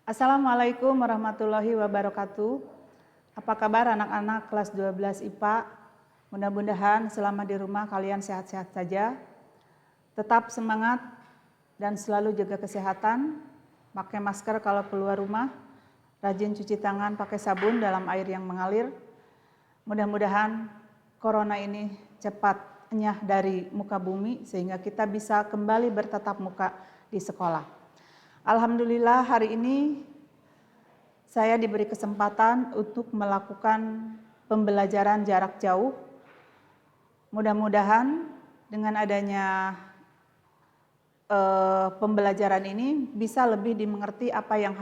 Assalamualaikum warahmatullahi wabarakatuh. Apa kabar anak-anak kelas 12 IPA? Mudah-mudahan selama di rumah kalian sehat-sehat saja. Tetap semangat dan selalu jaga kesehatan. Pakai masker kalau keluar rumah. Rajin cuci tangan pakai sabun dalam air yang mengalir. Mudah-mudahan corona ini cepat enyah dari muka bumi sehingga kita bisa kembali bertatap muka di sekolah. Alhamdulillah hari ini saya diberi kesempatan untuk melakukan pembelajaran jarak jauh. Mudah-mudahan dengan adanya pembelajaran ini bisa lebih dimengerti apa yang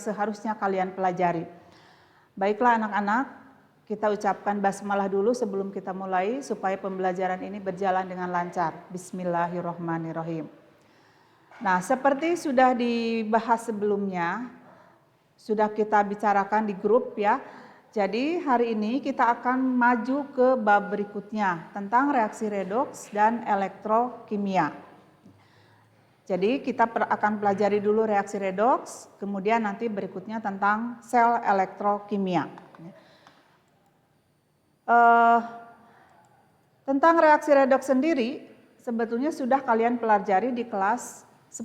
seharusnya kalian pelajari. Baiklah anak-anak, kita ucapkan basmalah dulu sebelum kita mulai supaya pembelajaran ini berjalan dengan lancar. Bismillahirrahmanirrahim. Nah, seperti sudah dibahas sebelumnya, sudah kita bicarakan di grup ya. Jadi hari ini kita akan maju ke bab berikutnya tentang reaksi redoks dan elektrokimia. Jadi kita akan pelajari dulu reaksi redoks, kemudian nanti berikutnya tentang sel elektrokimia. Tentang reaksi redoks sendiri, sebetulnya sudah kalian pelajari di kelas 10.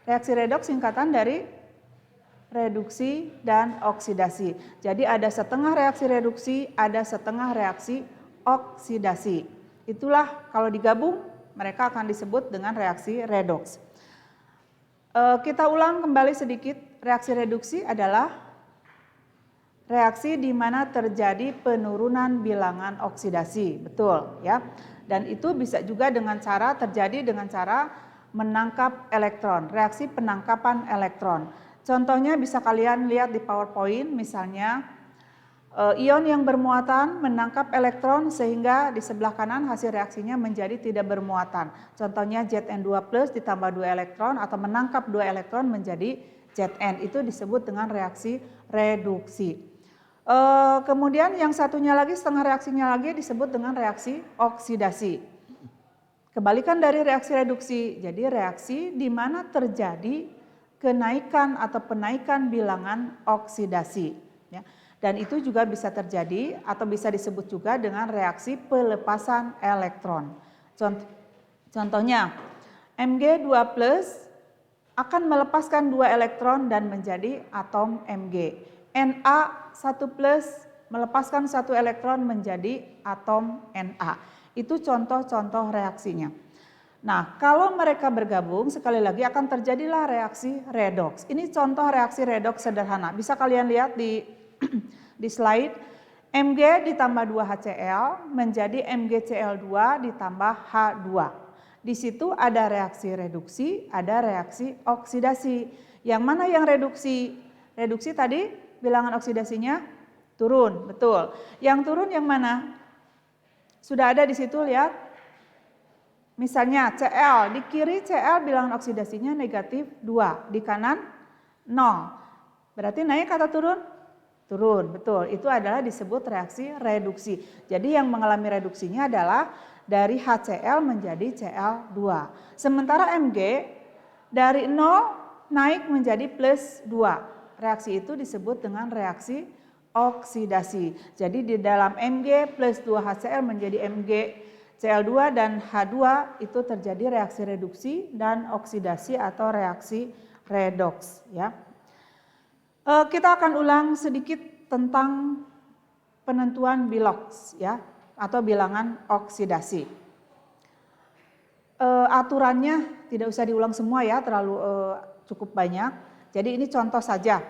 Reaksi redoks singkatan dari reduksi dan oksidasi. Jadi ada setengah reaksi reduksi, ada setengah reaksi oksidasi. Itulah kalau digabung mereka akan disebut dengan reaksi redoks. Kita ulang kembali sedikit. Reaksi reduksi adalah reaksi di mana terjadi penurunan bilangan oksidasi, betul ya. Dan itu bisa juga terjadi dengan cara menangkap elektron, reaksi penangkapan elektron. Contohnya bisa kalian lihat di PowerPoint, misalnya ion yang bermuatan menangkap elektron sehingga di sebelah kanan hasil reaksinya menjadi tidak bermuatan. Contohnya Zn2+ ditambah 2 elektron atau menangkap 2 elektron menjadi Zn, itu disebut dengan reaksi reduksi. Kemudian yang satunya lagi, setengah reaksinya lagi disebut dengan reaksi oksidasi. Kebalikan dari reaksi reduksi, jadi reaksi di mana terjadi kenaikan atau penaikan bilangan oksidasi. Ya. Dan itu juga bisa terjadi atau bisa disebut juga dengan reaksi pelepasan elektron. Contohnya, Mg2+ akan melepaskan 2 elektron dan menjadi atom Mg. Na1+ melepaskan 1 elektron menjadi atom Na. Itu contoh-contoh reaksinya. Nah, kalau mereka bergabung sekali lagi akan terjadilah reaksi redoks. Ini contoh reaksi redoks sederhana. Bisa kalian lihat di slide. Mg ditambah 2HCl menjadi MgCl2 ditambah H2. Di situ ada reaksi reduksi, ada reaksi oksidasi. Yang mana yang reduksi? Reduksi tadi bilangan oksidasinya turun, betul. Yang turun yang mana? Sudah ada di situ, lihat. Misalnya Cl, di kiri Cl bilangan oksidasinya negatif 2, di kanan 0. Berarti naik atau turun? Turun, betul. Itu adalah disebut reaksi reduksi. Jadi yang mengalami reduksinya adalah dari HCl menjadi Cl2. Sementara Mg dari 0 naik menjadi plus 2. Reaksi itu disebut dengan reaksi oksidasi. Jadi di dalam Mg plus 2HCl menjadi MgCl2 dan H2 itu terjadi reaksi reduksi dan oksidasi atau reaksi redoks. Ya. Kita akan ulang sedikit tentang penentuan biloks ya, atau bilangan oksidasi. Aturannya tidak usah diulang semua ya, terlalu cukup banyak. Jadi ini contoh saja.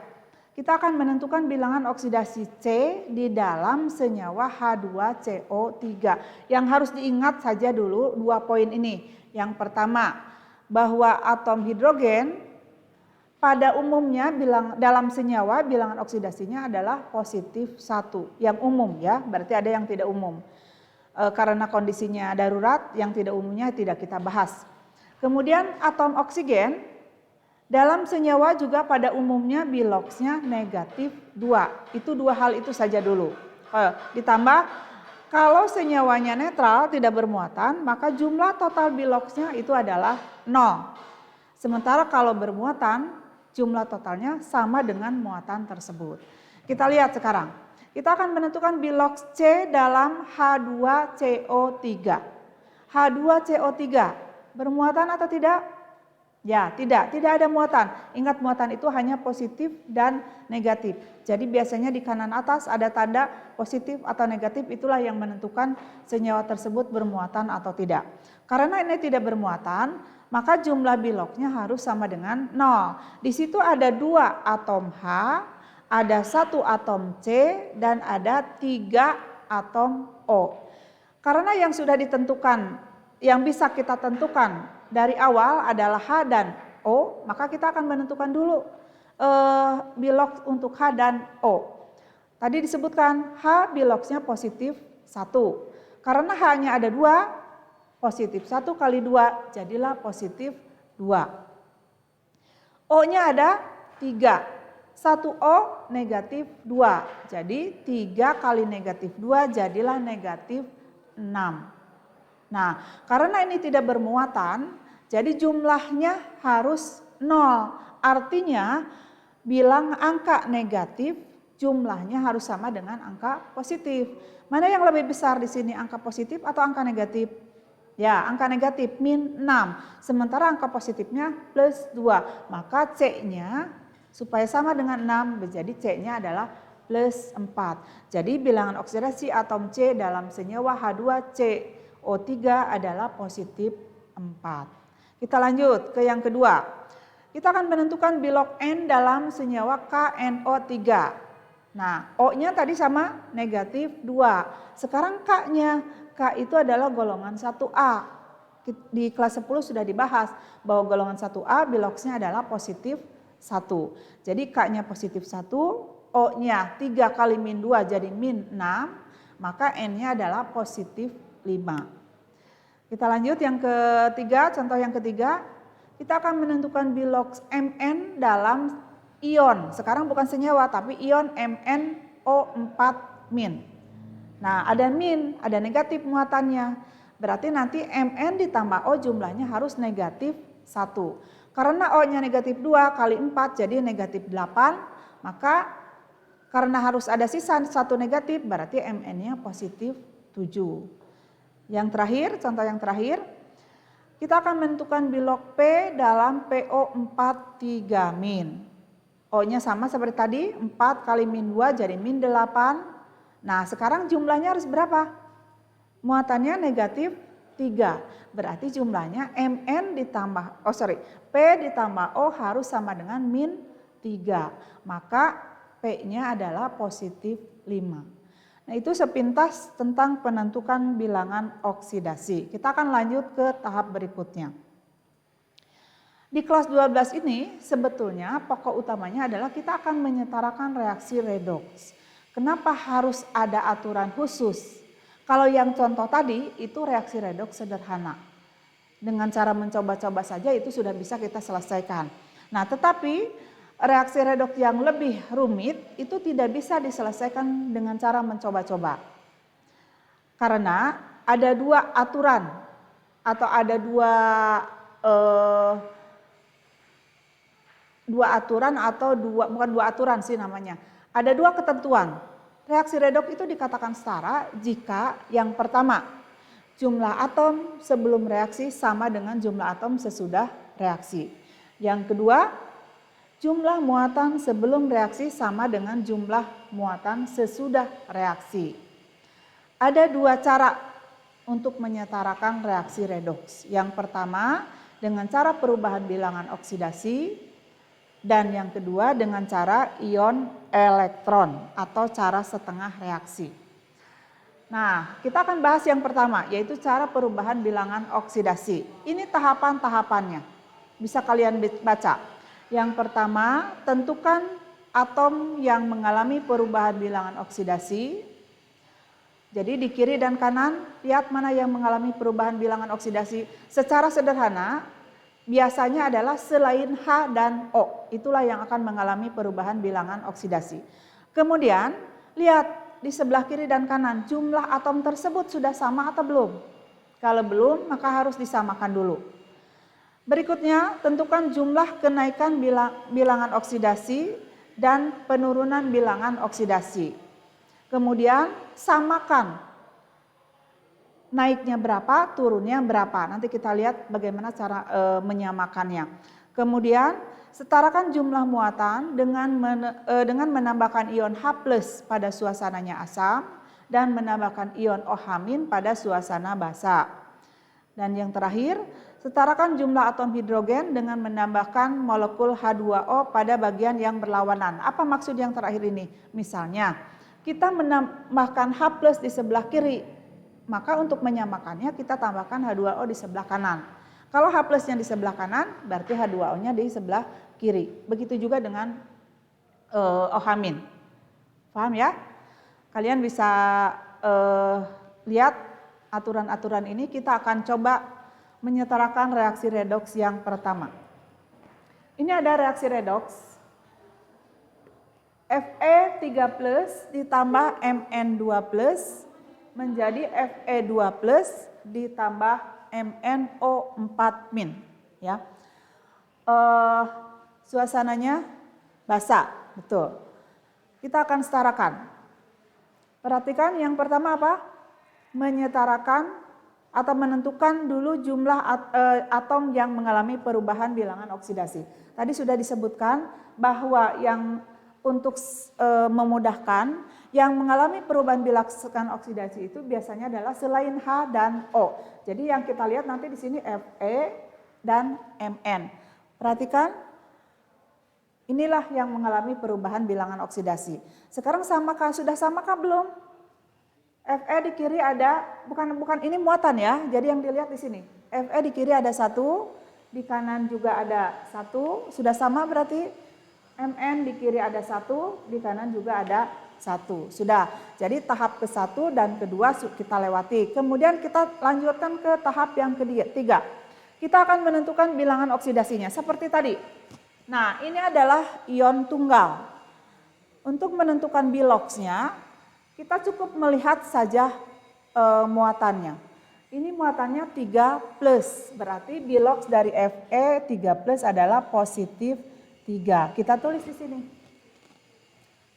Kita akan menentukan bilangan oksidasi C di dalam senyawa H2CO3. Yang harus diingat saja dulu 2 poin ini. Yang pertama, bahwa atom hidrogen pada umumnya dalam senyawa bilangan oksidasinya adalah positif 1. Yang umum ya, berarti ada yang tidak umum. Karena kondisinya darurat, yang tidak umumnya tidak kita bahas. Kemudian atom oksigen dalam senyawa juga pada umumnya biloksnya negatif 2. Itu 2 hal itu saja dulu. Ditambah kalau senyawanya netral tidak bermuatan, maka jumlah total biloksnya itu adalah 0. Sementara kalau bermuatan jumlah totalnya sama dengan muatan tersebut. Kita lihat sekarang. Kita akan menentukan bilox C dalam H2CO3. H2CO3 bermuatan atau tidak? Ya, tidak ada muatan. Ingat, muatan itu hanya positif dan negatif. Jadi biasanya di kanan atas ada tanda positif atau negatif, itulah yang menentukan senyawa tersebut bermuatan atau tidak. Karena ini tidak bermuatan, maka jumlah biloxnya harus sama dengan 0. Di situ ada 2 atom H, ada 1 atom C, dan ada 3 atom O. Karena yang sudah ditentukan, yang bisa kita tentukan dari awal adalah H dan O, maka kita akan menentukan dulu bilox untuk H dan O. Tadi disebutkan H biloxnya positif 1. Karena H-nya ada 2, positif 1 kali 2 jadilah positif 2. O-nya ada 3. 1O negatif 2. Jadi 3 kali negatif 2 jadilah negatif 6. Nah, karena ini tidak bermuatan, jadi jumlahnya harus 0. Artinya bilang angka negatif jumlahnya harus sama dengan angka positif. Mana yang lebih besar di sini, angka positif atau angka negatif? Ya, angka negatif min 6. Sementara angka positifnya plus 2. Maka C-nya supaya sama dengan 6, menjadi C-nya adalah plus 4. Jadi bilangan oksidasi atom C dalam senyawa H2CO3 adalah positif 4. Kita lanjut ke yang kedua. Kita akan menentukan bilox N dalam senyawa KNO3. Nah, O-nya tadi sama negatif 2. Sekarang K-nya, K itu adalah golongan 1A. Di kelas 10 sudah dibahas bahwa golongan 1A biloxnya adalah positif 1. Jadi K-nya positif 1, O-nya 3 kali min 2 jadi min 6, maka N-nya adalah positif 5. Kita lanjut yang ketiga, contoh yang ketiga. Kita akan menentukan bilox Mn dalam ion. Sekarang bukan senyawa tapi ion MnO4-. Nah, ada min, ada negatif muatannya. Berarti nanti Mn ditambah O jumlahnya harus negatif 1. Karena O-nya negatif 2 kali 4 jadi negatif 8, maka karena harus ada sisa 1 negatif berarti Mn-nya positif 7. Yang terakhir, contoh yang terakhir, kita akan menentukan bilox P dalam PO43-. O-nya sama seperti tadi, 4 kali min 2 jadi min 8. Nah, sekarang jumlahnya harus berapa? Muatannya negatif 3. Berarti jumlahnya P ditambah O harus sama dengan min 3. Maka P-nya adalah positif 5. Nah, itu sepintas tentang penentukan bilangan oksidasi. Kita akan lanjut ke tahap berikutnya. Di kelas 12 ini sebetulnya pokok utamanya adalah kita akan menyetarakan reaksi redoks. Kenapa harus ada aturan khusus? Kalau yang contoh tadi itu reaksi redoks sederhana. Dengan cara mencoba-coba saja itu sudah bisa kita selesaikan. Nah, tetapi reaksi redoks yang lebih rumit itu tidak bisa diselesaikan dengan cara mencoba-coba. Karena ada 2 aturan atau ada bukan dua aturan sih namanya. Ada 2 ketentuan. Reaksi redoks itu dikatakan setara jika yang pertama, jumlah atom sebelum reaksi sama dengan jumlah atom sesudah reaksi. Yang kedua, jumlah muatan sebelum reaksi sama dengan jumlah muatan sesudah reaksi. Ada 2 cara untuk menyetarakan reaksi redoks. Yang pertama, dengan cara perubahan bilangan oksidasi. Dan yang kedua dengan cara ion elektron atau cara setengah reaksi. Nah, kita akan bahas yang pertama yaitu cara perubahan bilangan oksidasi. Ini tahapan-tahapannya. Bisa kalian baca. Yang pertama, tentukan atom yang mengalami perubahan bilangan oksidasi. Jadi di kiri dan kanan, lihat mana yang mengalami perubahan bilangan oksidasi. Secara sederhana, biasanya adalah selain H dan O. Itulah yang akan mengalami perubahan bilangan oksidasi. Kemudian, lihat di sebelah kiri dan kanan, jumlah atom tersebut sudah sama atau belum? Kalau belum, maka harus disamakan dulu. Berikutnya, tentukan jumlah kenaikan bilangan oksidasi dan penurunan bilangan oksidasi. Kemudian, samakan naiknya berapa, turunnya berapa. Nanti kita lihat bagaimana cara menyamakannya. Kemudian, setarakan jumlah muatan dengan menambahkan ion H+ pada suasananya asam dan menambahkan ion OH- pada suasana basa. Dan yang terakhir, setarakan jumlah atom hidrogen dengan menambahkan molekul H2O pada bagian yang berlawanan. Apa maksud yang terakhir ini? Misalnya, kita menambahkan H+ di sebelah kiri, maka untuk menyamakannya kita tambahkan H2O di sebelah kanan. Kalau H+-nya di sebelah kanan, berarti H2O-nya di sebelah kiri. Begitu juga dengan OH-. Paham ya? Kalian bisa lihat aturan-aturan ini. Kita akan coba menyetarakan reaksi redoks yang pertama. Ini ada reaksi redoks. Fe3+ ditambah Mn2+ menjadi Fe2+ ditambah MnO4-. Ya. Suasananya basa, betul. Kita akan setarakan. Perhatikan yang pertama apa? Menyetarakan atau menentukan dulu jumlah atom yang mengalami perubahan bilangan oksidasi. Tadi sudah disebutkan bahwa yang untuk memudahkan yang mengalami perubahan bilangan oksidasi itu biasanya adalah selain H dan O. Jadi yang kita lihat nanti di sini Fe dan Mn. Perhatikan, inilah yang mengalami perubahan bilangan oksidasi. Sekarang sudah samakah belum? Fe di kiri ada, bukan ini muatan ya, jadi yang dilihat di sini. Fe di kiri ada 1, di kanan juga ada 1, sudah sama berarti. Mn di kiri ada 1, di kanan juga ada 1. Sudah, jadi tahap ke-1 dan kedua kita lewati. Kemudian kita lanjutkan ke tahap yang ketiga. Kita akan menentukan bilangan oksidasinya, seperti tadi. Nah, ini adalah ion tunggal. Untuk menentukan biloxnya, kita cukup melihat saja muatannya. Ini muatannya 3+, berarti bilox dari Fe3+ adalah positif 3. Kita tulis di sini.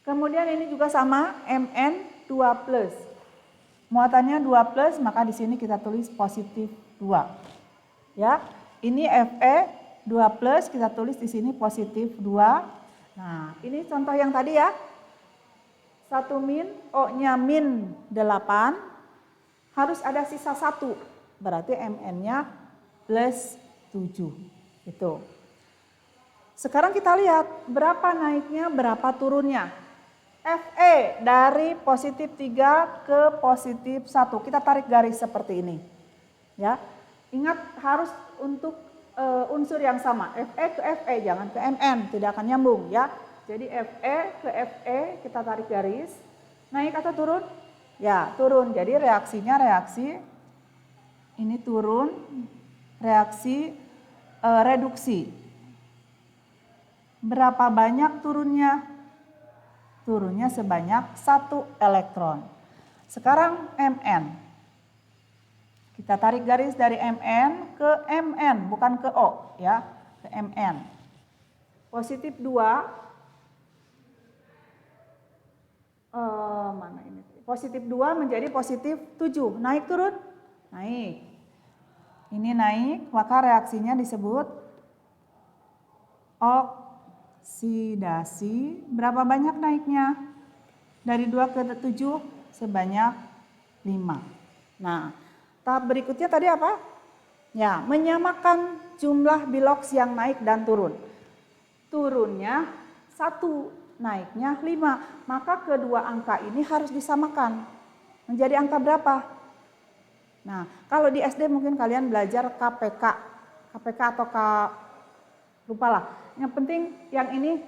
Kemudian ini juga sama, Mn2+. Muatannya 2+, maka di sini kita tulis positif 2. Ya, ini Fe2+, kita tulis di sini positif 2. Nah, ini contoh yang tadi ya. 1 min, O-nya -8, harus ada sisa 1, berarti Mn-nya +7. Gitu. Sekarang kita lihat berapa naiknya, berapa turunnya. Fe dari positif 3 ke positif 1, kita tarik garis seperti ini. Ya, ingat harus untuk unsur yang sama, Fe ke Fe, jangan ke Mn, tidak akan nyambung ya. Jadi Fe ke Fe kita tarik garis, naik atau turun? Ya turun, jadi reaksinya reaksi ini turun, reaksi reduksi. Berapa banyak turunnya? Turunnya sebanyak 1 elektron. Sekarang Mn. Kita tarik garis dari Mn ke Mn, bukan ke O ya, ke Mn. Positif 2. Mana ini? Positif 2 menjadi positif 7. Naik turun? Naik. Ini naik, maka reaksinya disebut oksidasi. Berapa banyak naiknya? Dari 2 ke 7 sebanyak 5. Nah, tahap berikutnya tadi apa? Ya, menyamakan jumlah bilox yang naik dan turun. Turunnya 1. Naiknya 5, maka kedua angka ini harus disamakan. Menjadi angka berapa? Nah, kalau di SD mungkin kalian belajar KPK atau lupalah. Yang penting yang ini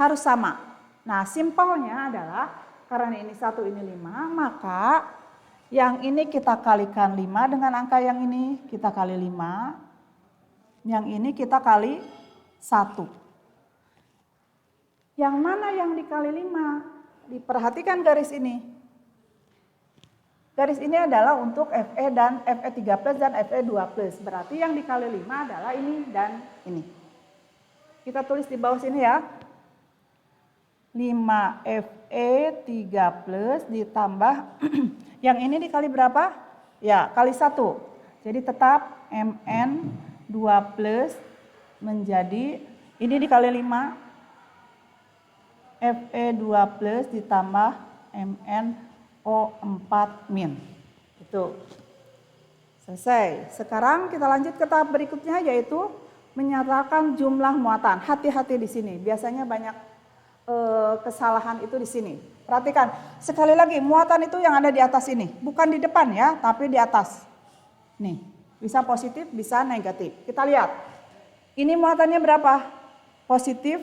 harus sama. Nah, simpelnya adalah karena ini 1, ini 5, maka yang ini kita kalikan 5 dengan angka yang ini, kita kali 5. Yang ini kita kali 1. Yang mana yang dikali 5? Diperhatikan garis ini. Garis ini adalah untuk Fe dan Fe3 plus dan Fe2 plus. Berarti yang dikali 5 adalah ini dan ini. Kita tulis di bawah sini ya. 5 Fe3 plus ditambah, yang ini dikali berapa? Ya, kali 1. Jadi tetap Mn2 plus menjadi, ini dikali 5. Fe2 plus ditambah MnO4 min. Itu. Selesai. Sekarang kita lanjut ke tahap berikutnya, yaitu menyatakan jumlah muatan. Hati-hati di sini. Biasanya banyak kesalahan itu di sini. Perhatikan. Sekali lagi, muatan itu yang ada di atas ini. Bukan di depan ya, tapi di atas. Nih. Bisa positif, bisa negatif. Kita lihat. Ini muatannya berapa? Positif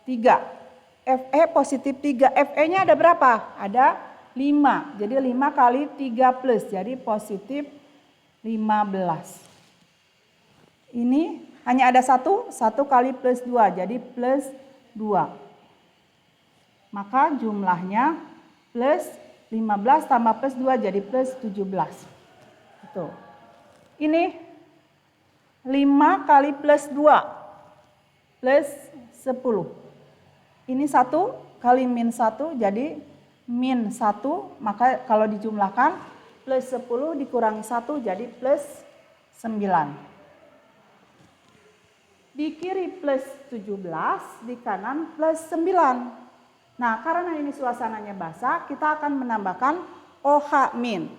3. Fe positif 3, Fe-nya ada berapa? Ada 5, jadi 5 kali 3 plus, jadi positif 15. Ini hanya ada 1 kali plus 2, jadi plus 2. Maka jumlahnya plus 15 tambah plus 2 jadi plus 17. Itu. Ini 5 kali plus 2, plus 10. Ini 1 kali min 1 jadi min 1, maka kalau dijumlahkan plus 10 dikurangi 1 jadi plus 9. Di kiri plus 17, di kanan plus 9. Nah, karena ini suasananya basah, kita akan menambahkan OH min.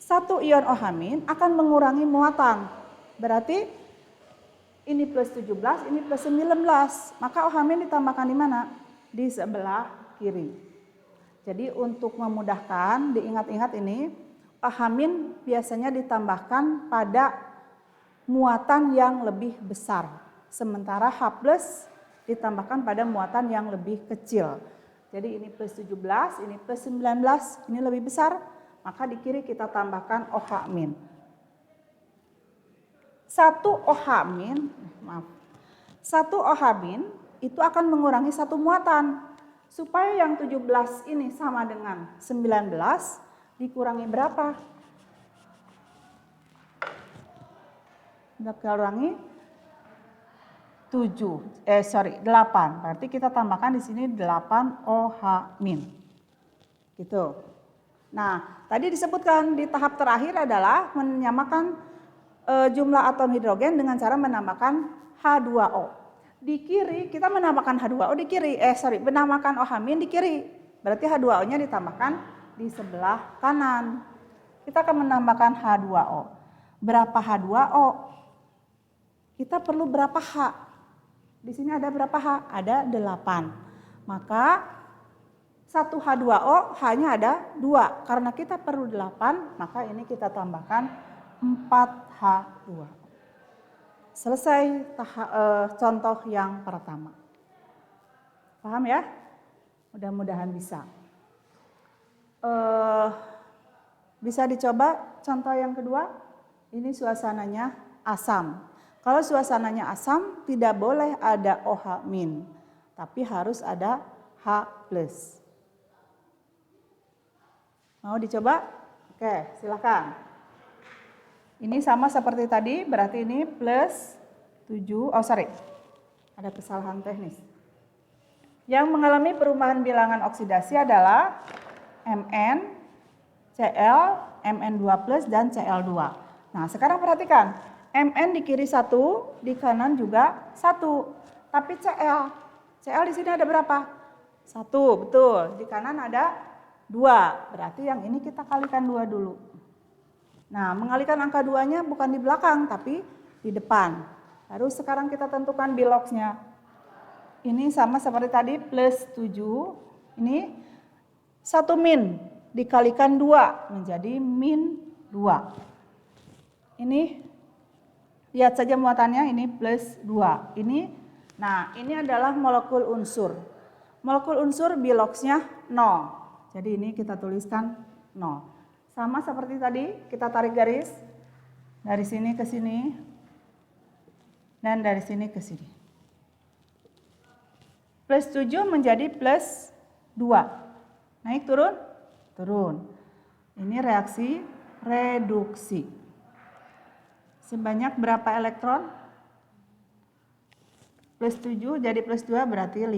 1 ion OH min akan mengurangi muatan. Berarti ini plus 17, ini plus 19. Maka OH min ditambahkan di mana? Di sebelah kiri. Jadi untuk memudahkan, diingat-ingat ini, OH min biasanya ditambahkan pada muatan yang lebih besar. Sementara H plus ditambahkan pada muatan yang lebih kecil. Jadi ini plus 17, ini plus 19, ini lebih besar. Maka di kiri kita tambahkan OH min. 1 OH min itu akan mengurangi 1 muatan. Supaya yang 17 ini sama dengan 19, dikurangi berapa? Dikurangi 8. Berarti kita tambahkan di sini 8 OH min. Gitu. Nah, tadi disebutkan di tahap terakhir adalah menyamakan jumlah atom hidrogen dengan cara menambahkan H2O. Di kiri kita menambahkan H2O di kiri, menambahkan OH min di kiri. Berarti H2O-nya ditambahkan di sebelah kanan. Kita akan menambahkan H2O. Berapa H2O? Kita perlu berapa H? Di sini ada berapa H? Ada 8. Maka 1 H2O hanya ada 2. Karena kita perlu 8, maka ini kita tambahkan 4H2. Selesai contoh yang pertama. Paham ya? Mudah-mudahan bisa. Bisa dicoba contoh yang kedua. Ini suasananya asam. Kalau suasananya asam tidak boleh ada OH min, tapi harus ada H plus. Mau dicoba? Oke, silakan. Ini sama seperti tadi, berarti ini plus 7, ada kesalahan teknis. Yang mengalami perubahan bilangan oksidasi adalah Mn, Cl, Mn2 plus, dan Cl2. Nah, sekarang perhatikan, Mn di kiri 1, di kanan juga 1. Tapi Cl di sini ada berapa? 1, betul. Di kanan ada 2, berarti yang ini kita kalikan 2 dulu. Nah, mengalikan angka 2-nya bukan di belakang, tapi di depan. Lalu sekarang kita tentukan biloxnya. Ini sama seperti tadi, plus 7. Ini 1 min dikalikan 2, menjadi min 2. Ini, lihat saja muatannya, ini plus 2. Ini adalah molekul unsur. Molekul unsur biloxnya 0. Jadi ini kita tuliskan 0. Sama seperti tadi, kita tarik garis dari sini ke sini dan dari sini ke sini. Plus 7 menjadi plus 2. Naik turun? Turun. Ini reaksi reduksi. Sebanyak berapa elektron? Plus 7 jadi plus 2 berarti 5.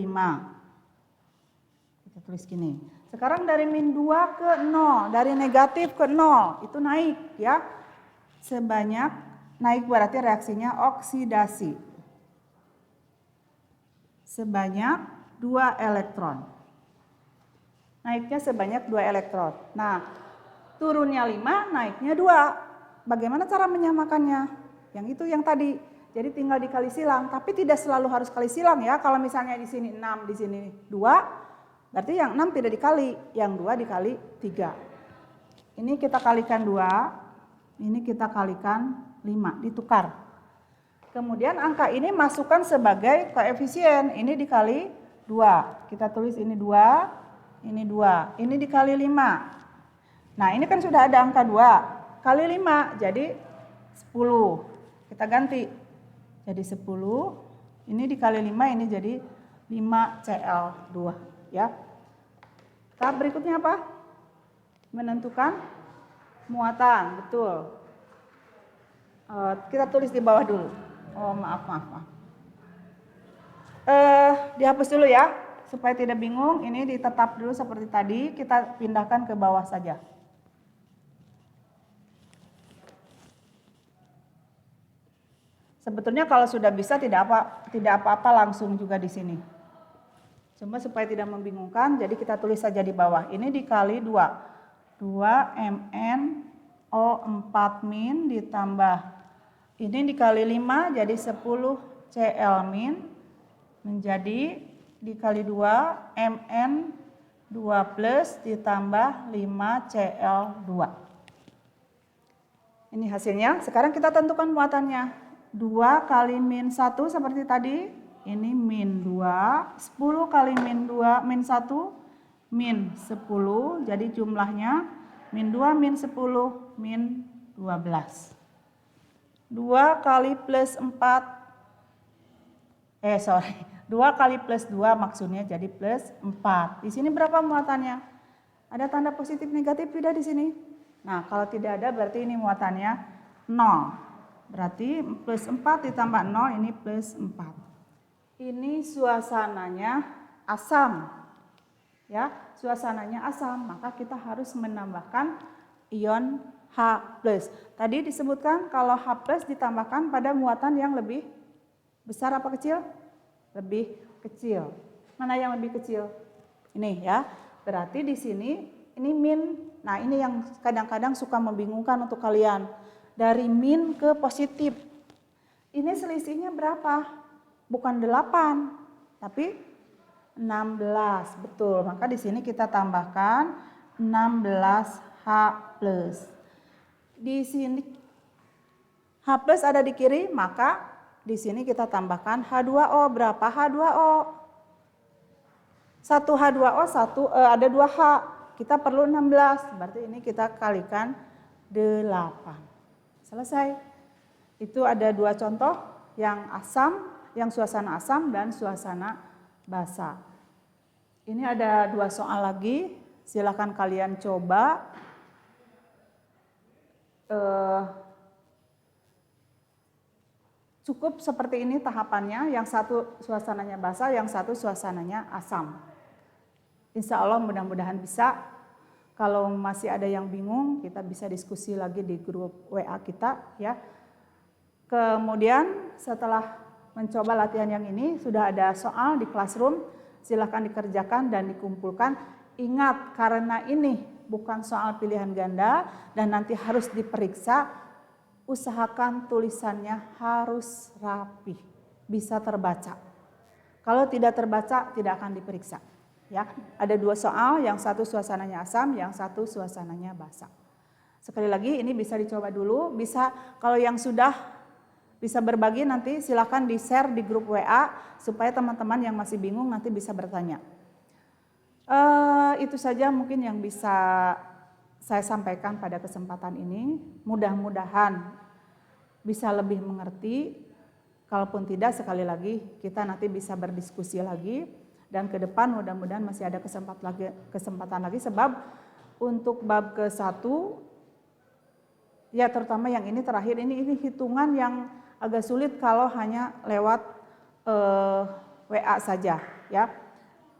Kita tulis gini. Sekarang dari min 2 ke 0, dari negatif ke 0, itu naik ya. Sebanyak, naik berarti reaksinya oksidasi. Sebanyak 2 elektron. Naiknya sebanyak 2 elektron. Nah, turunnya 5, naiknya 2. Bagaimana cara menyamakannya? Yang itu yang tadi. Jadi tinggal dikali silang, tapi tidak selalu harus kali silang ya. Kalau misalnya di sini 6, di sini 2, berarti yang 6 tidak dikali, yang 2 dikali 3. Ini kita kalikan 2, ini kita kalikan 5, ditukar. Kemudian angka ini masukkan sebagai koefisien, ini dikali 2. Kita tulis ini 2, ini 2, ini dikali 5. Nah ini kan sudah ada angka 2, kali 5 jadi 10. Kita ganti. Jadi 10, ini dikali 5, ini jadi 5Cl2 ya. Tahap berikutnya apa? Menentukan muatan, betul. Kita tulis di bawah dulu. Oh maaf. Dihapus dulu ya, supaya tidak bingung. Ini ditetap dulu seperti tadi, kita pindahkan ke bawah saja. Sebetulnya kalau sudah bisa tidak apa-apa langsung juga di sini. Cuma supaya tidak membingungkan, jadi kita tulis saja di bawah. Ini dikali 2. 2MnO4- ditambah ini dikali 5 jadi 10Cl- menjadi dikali 2 Mn2+ ditambah 5Cl2. Ini hasilnya. Sekarang kita tentukan muatannya. 2 kali min 1 seperti tadi, ini min 2, 10 kali min 2, min 1, min 10, jadi jumlahnya min 2, min 10, min 12. 2 kali plus 4, 2 kali plus 2 maksudnya jadi plus 4. Di sini berapa muatannya? Ada tanda positif negatif tidak di sini? Nah kalau tidak ada berarti ini muatannya 0. Berarti plus 4 ditambah 0 ini plus 4. Ini suasananya asam. Ya, suasananya asam, maka kita harus menambahkan ion H+. Tadi disebutkan kalau H+ ditambahkan pada muatan yang lebih besar apa kecil? Lebih kecil. Mana yang lebih kecil? Ini ya. Berarti di sini ini min. Nah, ini yang kadang-kadang suka membingungkan untuk kalian. Dari min ke positif. Ini selisihnya berapa? Bukan 8, tapi 16. Betul. Maka di sini kita tambahkan 16H+. Di sini H+ ada di kiri, maka di sini kita tambahkan H2O. Berapa H2O? 1 H2O, ada 2H. Kita perlu 16. Berarti ini kita kalikan 8. Selesai. Itu ada 2 contoh, yang asam, yang suasana asam dan suasana basa. Ini ada 2 soal lagi, silakan kalian coba. Cukup seperti ini tahapannya, yang satu suasananya basa, yang satu suasananya asam. Insya Allah mudah-mudahan bisa. Kalau masih ada yang bingung, kita bisa diskusi lagi di grup WA kita ya. Kemudian setelah mencoba latihan yang ini, sudah ada soal di classroom, silakan dikerjakan dan dikumpulkan. Ingat, karena ini bukan soal pilihan ganda dan nanti harus diperiksa, usahakan tulisannya harus rapi, bisa terbaca. Kalau tidak terbaca, tidak akan diperiksa. Ya, ada 2 soal, yang satu suasananya asam, yang satu suasananya basa. Sekali lagi ini bisa dicoba dulu, bisa kalau yang sudah bisa berbagi nanti silakan di-share di grup WA supaya teman-teman yang masih bingung nanti bisa bertanya. Itu saja mungkin yang bisa saya sampaikan pada kesempatan ini. Mudah-mudahan bisa lebih mengerti. Kalaupun tidak, sekali lagi kita nanti bisa berdiskusi lagi. Dan ke depan mudah-mudahan masih ada kesempatan lagi sebab untuk bab ke-1, ya terutama yang ini terakhir ini hitungan yang agak sulit kalau hanya lewat WA saja ya.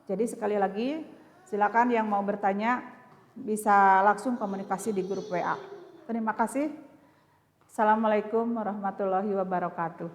Jadi sekali lagi silakan yang mau bertanya bisa langsung komunikasi di grup WA. Terima kasih. Assalamualaikum warahmatullahi wabarakatuh.